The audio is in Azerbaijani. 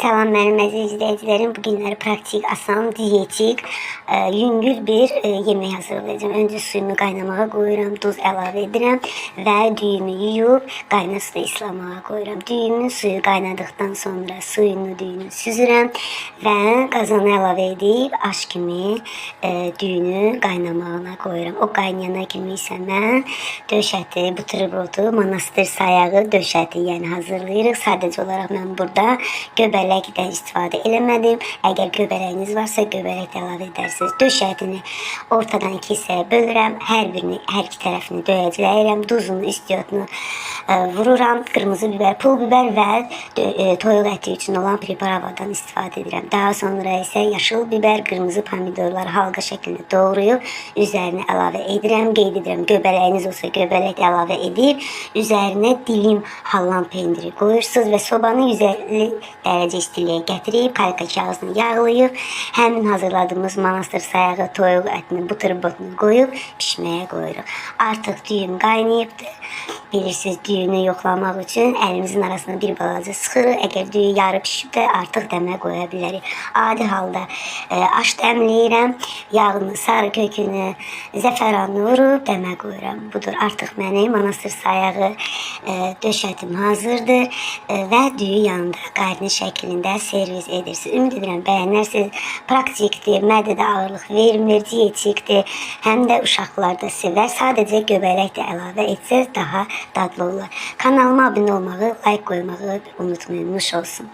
Salam mənim əziz izləyicilərim. Bu günləri praktik, asan, dietik, yüngül bir yemək hazırlayacağım. Öncə suyumu qaynamağa qoyuram, duz əlavə edirəm və düyümü yuyub qaynar suda islamağa qoyuram. Düyümün suyu qaynadıqdan sonra düyünü süzürəm və qazana əlavə edib aş kimi düyünü qaynamağına qoyuram. O qaynayana kimi isə mən döş əti, buterbrodu, monastır sayağı döş əti yəni hazırlayırıq. Sadəcə olaraq mən burada göbələkdən istifadə eləmədim. Əgər göbələyiniz varsa göbələk də əlavə edərsiniz. Döş ətini ortadan iki hissəyə bölürəm. Hər iki tərəfini döyəcləyirəm. Duzunu, istiotunu vururam. Qırmızı biber, pul biber və toyuq əti üçün olan pripravadan istifadə edirəm. Daha sonra isə yaşıl biber, qırmızı pomidorları halqa şəklində doğrayıb üzərinə əlavə edirəm. Qeyd edirəm, göbələyiniz olsa göbələk də əlavə edib üzərinə dilim hallan pendiri qoyursunuz və sobanı 150 dərəcə istiliyə gətirib kalka kağızını yağlayıb həmin hazırladığımız monastır sayağı toyuq ətini, buterbrodunu qoyub pişməyə qoyuruq. Artıq düyüm qaynayıbdır. Bilirsiniz, düyünü yoxlamaq üçün əlimizin arasına bir balaca sıxırıq. Əgər düyü yarı pişib də artıq dəmə qoya bilərik. Adi halda aş dəmləyirəm. Yağını, sarı kökünü, zəfəranını vurub dəmə qoyuram. Budur, artıq mənim monastır sayağı döş ətim hazırdır və düyü yanında qarnı şəklində servis edirsiniz. Ümid edirəm bəyənərsiniz. Praktikdir, mədədə ağırlıq vermir, dietikdir. Həm də uşaqlar da sevər. Sadəcə göbələk də əlavə etsəz daha dadlı olur. Kanalıma abunə olmağı, like qoymağı unutmayın. Nuş olsun.